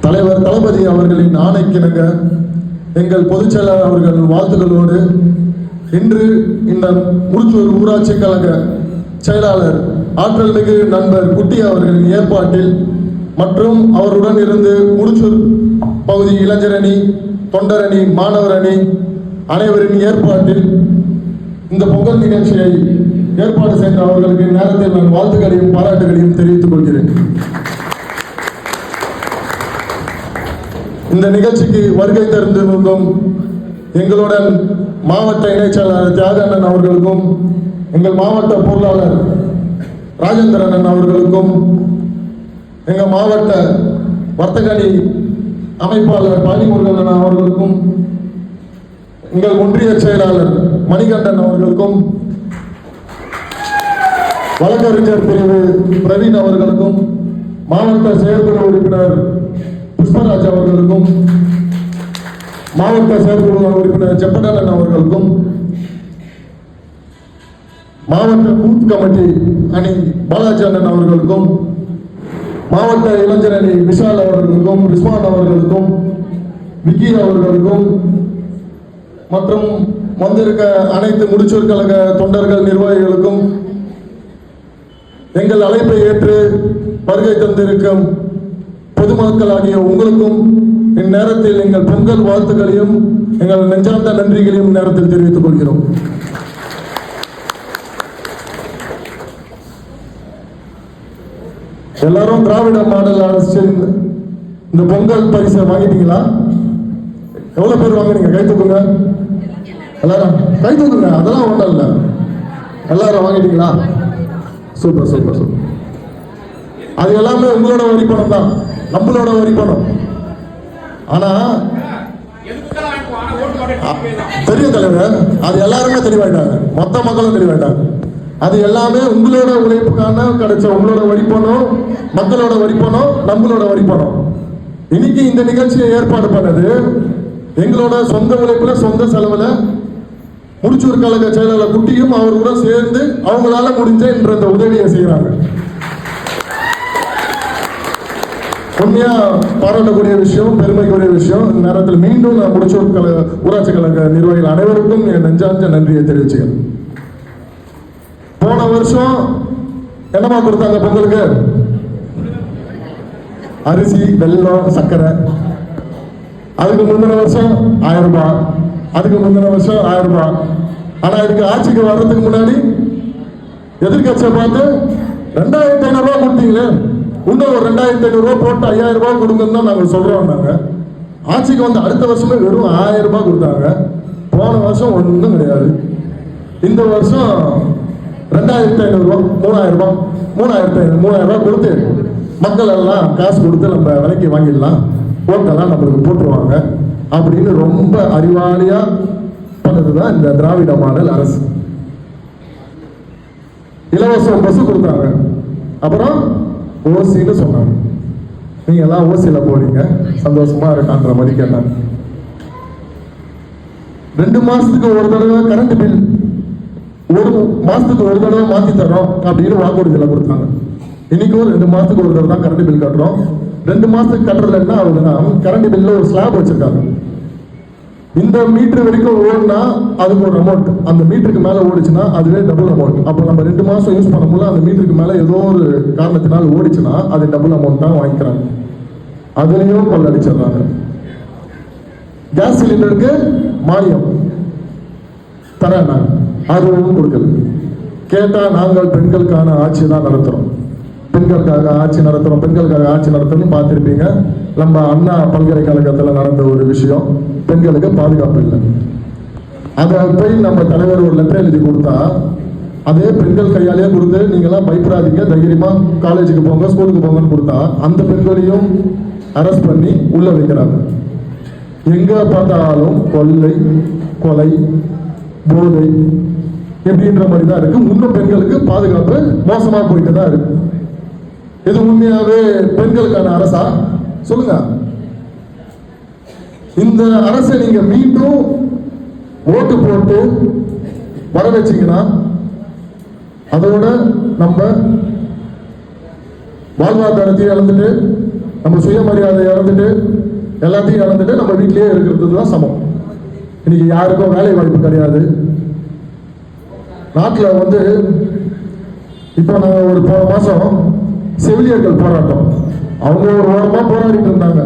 தலைவர் தளபதி அவர்களின் ஆணைக்கிணங்க எங்கள் பொதுச் செயலாளர் அவர்கள் வாழ்த்துக்களோடு இன்று இந்த முடிச்சூர் ஊராட்சி கழக செயலாளர் ஆற்றல் மிகு நண்பர் குட்டி அவர்களின் ஏற்பாட்டில் மற்றும் அவருடன் இருந்து முடிச்சூர் பகுதி இளைஞரணி, தொண்டரணி, மாணவர் அணி அனைவரின் ஏற்பாட்டில் இந்த பொங்கல் நிகழ்ச்சியை ஏற்பாடு செய்த அவர்களுக்கு நேரத்தில் நான் வாழ்த்துக்களையும் பாராட்டுகளையும் தெரிவித்துக் கொள்கிறேன். இந்த நிகழ்ச்சிக்கு வருகை தந்திருந்தும் எங்களுடன் மாவட்ட இணைச் செயலாளர் தியாகண்ணன் அவர்களுக்கும் எங்கள் மாவட்ட பொருளாளர் ராஜேந்திரன் அவர்களுக்கும் எங்கள் மாவட்ட வர்த்தகணி அமைப்பாளர் பாலிமுருகன் அவர்களுக்கும் எங்கள் ஒன்றிய செயலாளர் மணிகண்டன் அவர்களுக்கும் வழக்கறிஞர் பிரிவு பிரவீன் அவர்களுக்கும் மாவட்ட செயற்குழு உறுப்பினர் புஷ்பராஜ் அவர்களுக்கும் மாவட்ட செயற்குழு உறுப்பினர் செப்பநாதன் அவர்களுக்கும் மாவட்ட பூத் கமிட்டி அணி பாலாஜி அண்ணன் அவர்களுக்கும் மாவட்ட இளைஞர் அணி விஷால் அவர்களுக்கும் ரிஸ்வான் அவர்களுக்கும் விக்கி அவர்களுக்கும் மற்றும் வந்திருக்க அனைத்து முடிச்சூர் கழக தொண்டர்கள் நிர்வாகிகளுக்கும் எங்கள் அழைப்பை ஏற்று வருகை தந்திருக்கும் பொதுமக்கள் ஆகிய உங்களுக்கும் இந்நேரத்தில் எங்கள் பொங்கல் வாழ்த்துக்களையும் எங்கள் நெஞ்சார்ந்த நன்றிகளையும் நேரத்தில் தெரிவித்துக் கொள்கிறோம். எல்லாரும் திராவிட மாடல் அரசு இந்த பொங்கல் பரிசை வாங்கிட்டீங்களா? எவ்வளவு பேர் வாங்கினீங்க? கை தூக்குங்க. எல்லாரும் கை தூக்குங்க. அதெல்லாம் ஒன்றும் இல்லை. எல்லாரும் வாங்கிட்டீங்களா? Super super super. அது எல்லாமே உங்களோட வரி பணம் தான், நம்மளோட வரி பணம். ஆனா தெரியும் தலைவர், அது எல்லாருமே தெளிவாயிட்டாங்க, மொத்த மக்களும் தெளிவாயிட்டாங்க. அது எல்லாமே உங்களோட உழைப்புக்கான கிடைச்ச உங்களோட வரிப்பணம், மக்களோட வரிப்பணம், நம்மளோட வரிப்பணம். இன்னைக்கு இந்த நிகழ்ச்சியை ஏற்பாடு பண்ணது எங்களோட சொந்த உழைப்புல, சொந்த செலவுல முடிச்சூர் கழக செயலாளர் குட்டியும் அவர் கூட சேர்ந்து அவங்களால முடிஞ்ச என்ற இந்த உதவியை செய்யறாங்க. உண்மையா பாராட்டக்கூடிய விஷயம், பெருமைக்குரிய விஷயம். இந்த நேரத்தில் மீண்டும் நான் முடிச்சூர் கழக ஊராட்சி கழக நிர்வாகிகள் அனைவருக்கும் என் நெஞ்சார்ந்த நன்றியை தெரிவிச்சுக்கிறேன். போன வருஷம் என்னமா கொடுத்தாங்க பொங்கலுக்கு? அரிசி, வெல்லம், சர்க்கரை. அதுக்கு முந்தின வருஷம் 1000 ரூபாய், அதுக்கு முந்தின வருஷம் 1000 ரூபாய். ஆனா இதுக்கு ஆட்சிக்கு வர்றதுக்கு முன்னாடி எதிர்கட்சியை பார்த்து 2500 ரூபாய் கொடுத்தீங்களே, இன்னும் ஒரு 2500 ரூபாய் போட்டு 5000 ரூபாய் கொடுங்கன்னு தான் நாங்கள் சொல்றோம். நாங்க ஆட்சிக்கு வந்து அடுத்த வருஷமே வெறும் 1000 ரூபாய் கொடுத்தாங்க. போன வருஷம் ஒன்றும் கிடையாது. இந்த வருஷம் 2500 ரூபாய், 3000 ரூபாய், 3000 ரூபாய் கொடுத்து மக்கள் எல்லாம் காசு கொடுத்து நம்ம விலைக்கு வாங்கிடலாம், ஓட்டெல்லாம் நம்மளுக்கு போட்டுருவாங்க அப்படின்னு ரொம்ப அறிவாளியா பண்ணதுதான் இந்த திராவிட மாடல் அரசு. இலவச பஸ் கொடுத்தாங்க, அப்புறம் ஓசின்னு சொன்னாங்க. நீங்க எல்லாம் ஓசியில போறீங்க, சந்தோஷமா இருக்கான்ற மாதிரி கேட்டாங்க. 2 மாசத்துக்கு ஒரு தடவை கரண்ட் பில், 1 மாசத்துக்கு ஒரு தடவை மாத்தி தரோம் அப்படின்னு வாக்குறுதியில கொடுத்தாங்க. இன்னைக்கும் 2 மாசத்துக்கு ஒரு தடவை தான் கரண்ட் பில் கட்டுறோம். 2 மாசத்துக்கு கட்டுறதுல என்ன ஆகுதுன்னா, கரண்ட் பில்ல ஒரு ஸ்லாப் வச்சிருக்காங்க. இந்த மீட்டர் வரைக்கும் ஓடுனா அதுக்கு ஒரு அமௌண்ட், அந்த மீட்டருக்கு மேல ஓடிச்சுன்னா அதுவே டபுள் அமௌண்ட். அப்போ நம்ம 2 மாசம் யூஸ் பண்ண முடியல, அந்த மீட்டருக்கு மேல ஏதோ ஒரு காரணத்தினால ஓடிச்சுன்னா அது டபுள் அமௌண்ட் தான் வாங்கிக்கிறாங்க. அதுலயும் கொள்ளடிச்சிடுறாங்க. கேஸ் சிலிண்டருக்கு மானியம் தரேன், அதுவும் கொடுக்கல. கேட்டா நாங்கள் பெண்களுக்கான ஆட்சி தான் நடத்துறோம், பெண்களுக்காக ஆட்சி நடத்துறோம், பெண்களுக்காக ஆட்சி நடத்தணும்னு பார்த்துருப்பீங்க. நம்ம அண்ணா பல்கலைக்கழகத்தில் நடந்த ஒரு விஷயம், பெண்களுக்கு பாதுகாப்பு இல்லை. அதை போய் நம்ம தலைவர் ஒரு லெட்டர் எழுதி கொடுத்தா, அதே பெண்கள் கையாலேயே கொடுத்து நீங்களாம் பயப்படாதீங்க, தைரியமா காலேஜுக்கு போங்க, ஸ்கூலுக்கு போங்கன்னு கொடுத்தா அந்த பெண்களையும் அரெஸ்ட் பண்ணி உள்ள வைக்கிறாங்க. எங்க பார்த்தாலும் கொள்ளை, கொலை, போதை எப்படின்ற மாதிரி தான் இருக்கு. இன்னும் பெண்களுக்கு பாதுகாப்பு மோசமா போயிட்டு தான் இருக்கு. இது உண்மையாவே பெண்களுக்கான அரசா? சொல்லுங்க. இந்த அரசை நீங்க மீண்டும் ஓட்டு போட்டு வர வச்சீங்கன்னா அதோட நம்ம வாழ்வாதாரத்தையும் இழந்துட்டு நம்ம சுயமரியாதை இழந்துட்டு எல்லாத்தையும் இழந்துட்டு நம்ம வீட்டிலேயே இருக்கிறது தான் சமம். இன்னைக்கு யாருக்கும் வேலை வாய்ப்பு கிடையாது. நாட்டில் வந்து இப்போ நாங்கள் ஒரு போன மாதம் செவிலியர்கள் போராட்டம், அவங்க ஒரு வாரமாக போராடிட்டு இருந்தாங்க.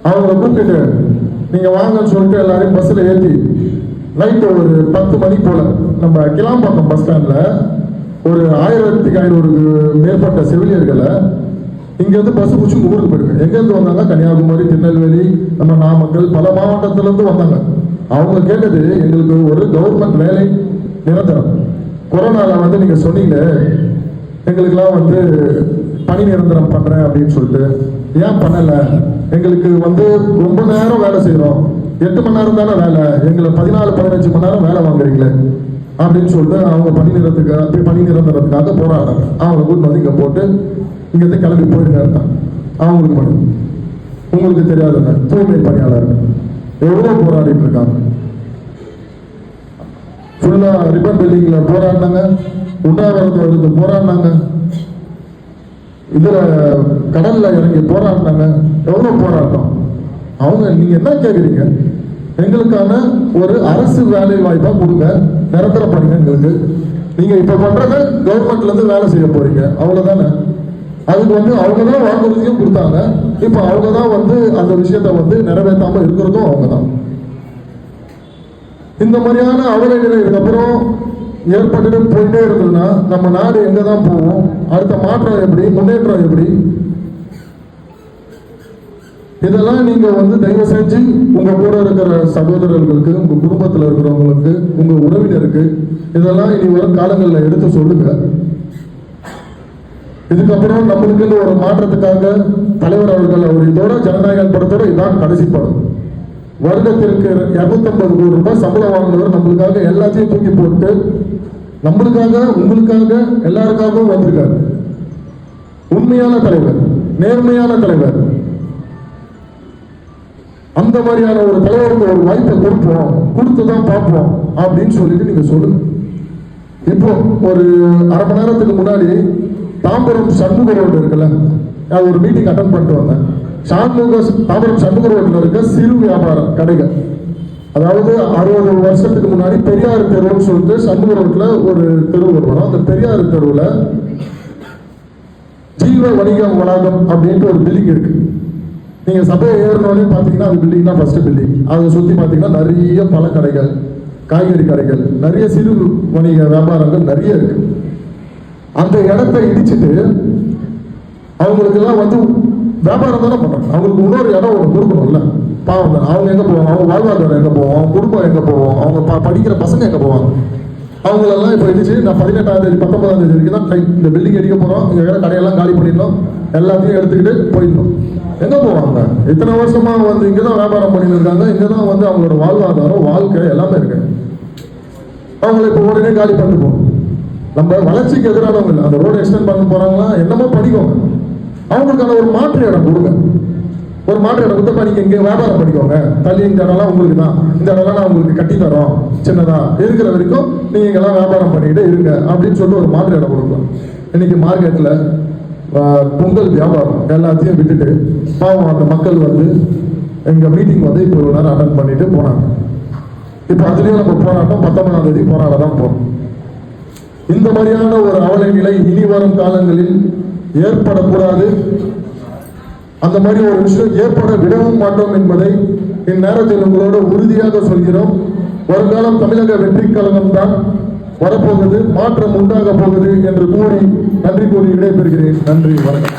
அவங்கள கூப்பிட்டு நீங்கள் வாங்கன்னு சொல்லிட்டு எல்லாரையும் பஸ்ஸில் ஏற்றி நைட்டு ஒரு 10 மணி போல் நம்ம கிளாம்பாக்கம் பஸ் ஸ்டாண்டில் ஒரு 1500க்கு மேற்பட்ட செவிலியர்களை இங்கேருந்து பஸ் பிடிச்சி ஊருக்கு போயிடுங்க. எங்கேருந்து வந்தாங்க? கன்னியாகுமரி, திருநெல்வேலி, நம்ம நாமக்கல், பல மாவட்டத்திலேருந்து வந்தாங்க. அவங்க கேட்டது எங்களுக்கு ஒரு கவர்மெண்ட் வேலை நிரந்தரம். கொரோனாவில் வந்து நீங்கள் சொன்னீங்க எங்களுக்கெல்லாம் வந்து பணி நிரந்தரம் பண்ணுறேன் அப்படின்னு சொல்லிட்டு, ஏன் பண்ணலை? எங்களுக்கு வந்து ரொம்ப நேரம் வேலை செய்கிறோம், 8 மணி நேரம் தானே வேலை, எங்களை 14-15 மணி நேரம் வேலை வாங்குறீங்களே அப்படின்னு சொல்லிட்டு அவங்க பணி நிரந்தரத்துக்காக போராடுறாங்க. அவங்க கூட்டு வந்து இங்கே போட்டு இங்கேருந்து கிளம்பி போயிருக்காங்க. அவங்களுக்கு பண்ணி உங்களுக்கு தெரியாதுங்க, தூய்மை பணியாளர் எவ்வளோ போராடிட்டு இருக்காங்க. ஃபுல்லாக ரிப்பன் பில்டிங்கில் போராடினாங்க, உண்ணாவிரதம் எடுத்து போராடினாங்க, இதில் கடலில் இறங்கி போராடினாங்க. எவ்வளோ போராட்டம். அவங்க நீங்கள் என்ன கேட்குறீங்க? எங்களுக்கான ஒரு அரசு வேலை வாய்ப்பாக கொடுங்க, நிரந்தரம் பண்ணுங்க எங்களுக்கு. நீங்கள் இப்போ பண்ணுறது கவர்மெண்ட்லேருந்து வேலை செய்ய போகிறீங்க, அவ்வளோதானே. அதுக்கு வந்து அவங்க தான் வாக்குறுதியும் கொடுத்தாங்க. இப்போ அவங்க தான் வந்து அந்த விஷயத்தை வந்து நிறைவேற்றாமல் இருக்கிறதும் அவங்க தான். இந்த மாதிரியான அவலநிலை இதுக்கப்புறம் ஏற்பட்டு போயிட்டே இருந்ததுன்னா நம்ம நாடு எங்கே தான் போவோம்? அடுத்த மாற்றம் எப்படி, முன்னேற்றம் எப்படி? இதெல்லாம் நீங்க வந்து தயவு செஞ்சு உங்க கூட இருக்கிற சகோதரர்களுக்கு, உங்க குடும்பத்தில் இருக்கிறவங்களுக்கு, உங்க உறவினருக்கு இதெல்லாம் இனி வரும் காலங்களில் எடுத்து சொல்லுங்க. இதுக்கப்புறம் நம்மளுக்கு ஒரு மாற்றத்துக்காக தலைவர் அவர்கள் அவர் இதோட ஜனநாயக படத்தோட இதான் கடைசி படம். வருடத்திற்கு 250 கோடி ரூபாய் சம்பளம் வாங்கினவர் நம்மளுக்காக எல்லாத்தையும் தூக்கி போட்டு நம்மளுக்காக, உங்களுக்காக, எல்லாருக்காகவும் வந்திருக்காரு. உண்மையான தலைவர், நேர்மையான தலைவர். அந்த மாதிரியான ஒரு தலைவருக்கு ஒரு வாய்ப்பை கொடுப்போம், கொடுத்துதான் பார்ப்போம் அப்படின்னு சொல்லிட்டு நீங்க சொல்லுங்க. இப்போ ஒரு அரை மணி நேரத்துக்கு முன்னாடி தாம்பரம் சண்முக ரோடு இருக்குல்ல, நான் ஒரு மீட்டிங் அட்டன் பண்ணிட்டு வந்தேன். தாம்பரம் சண்முக ரோட்டில் இருக்க சிறு வியாபார கடைகள், அதாவது 60 வருஷத்துக்கு முன்னாடி பெரியார் தெருவுன்னு சொல்லிட்டு சண்முக ரோட்டில் ஒரு தெரு வரும். அந்த பெரியார் தெருவில் ஜீவ வணிக வளாகம் அப்படின்ட்டு ஒரு பில்டிங் இருக்கு. நீங்க சபையை ஏறினோடனே பார்த்தீங்கன்னா அது பில்டிங் தான் ஃபர்ஸ்ட் பில்டிங். அதை சுற்றி பார்த்தீங்கன்னா நிறைய பல கடைகள், காய்கறி கடைகள், நிறைய சிறு வணிக வியாபாரங்கள் நிறைய இருக்கு. அந்த இடத்தை இடிச்சுட்டு அவங்களுக்கு எல்லாம் வந்து வியாபாரம் தானே பண்றாங்க. அவங்களுக்கு இன்னொரு இடம் ஒன்று கொடுக்கணும்ல. பாவம் தான். அவங்க எங்க போவாங்க? அவங்க வாழ்வாதாரம் எங்க போவோம்? அவங்க குடும்பம் எங்க போவோம்? அவங்க படிக்கிற பசங்க எங்க போவாங்க? அவங்களெல்லாம் இப்போ இடிச்சு நான் 18ஆம் தேதி 19ஆம் தேதி வரைக்கும் தான் இந்த பில்டிங் அடிக்க போறோம். இங்க வேற கடையெல்லாம் காலி பண்ணிடணும், எல்லாத்தையும் எடுத்துக்கிட்டு போயிடணும். எங்க போவாங்க? இத்தனை வருஷமா வந்து இங்கதான் வியாபாரம் பண்ணிட்டு இருக்காங்க. இங்கதான் வந்து அவங்களோட வாழ்வாதாரம், வாழ்க்கை எல்லாமே இருக்கு. அவங்களை இப்போ உடனே காலி பண்ணிட்டு போகணும். நம்ம வளர்ச்சிக்கு எதிரானவங்க இல்லை. அந்த ரோடு எக்ஸ்டெண்ட் பண்ண போறாங்களா, என்னமோ படிக்கோங்க. அவங்களுக்கான ஒரு மாற்று இடம் கொடுங்க. ஒரு மாற்று இடம் கொடுத்தப்ப நீங்க இங்க வியாபாரம் பண்ணிக்கோங்க. தள்ளி இந்த இடம்லாம் உங்களுக்கு தான், இந்த இடம்லாம் நான் உங்களுக்கு கட்டி தரோம், சின்னதா இருக்கிற வரைக்கும் நீங்க இங்கெல்லாம் வியாபாரம் பண்ணிக்கிட்டு இருங்க அப்படின்னு சொல்லிட்டு ஒரு மாற்று இடம் கொடுக்கலாம். இன்னைக்கு மார்க்கெட்ல பொங்கல் வியாபாரம் எல்லாத்தையும் விட்டுட்டு பாவம் அந்த மக்கள் வந்து எங்க மீட்டிங் வந்து இப்போ ஒரு நேரம் அட்டன் பண்ணிட்டு போனாங்க. இப்போ அதுலயும் நம்ம போராட்டம் 19ஆம் தேதி போராட தான் போறோம். இந்த மாதிரியான ஒரு அவல நிலை இனி வரும் காலங்களில் ஏற்படக்கூடாது. அந்த மாதிரி ஒரு விஷயம் ஏற்பட விடவும் மாட்டோம் என்பதை இந்நேரத்தில் உங்களோட உறுதியாக சொல்கிறோம். வருங்காலம் தமிழக வெற்றி கழகம் தான் வரப்போகுது, மாற்றம் உண்டாக போகுது என்று கூறி நன்றி கூறி விடைபெறுகிறேன். நன்றி, வணக்கம்.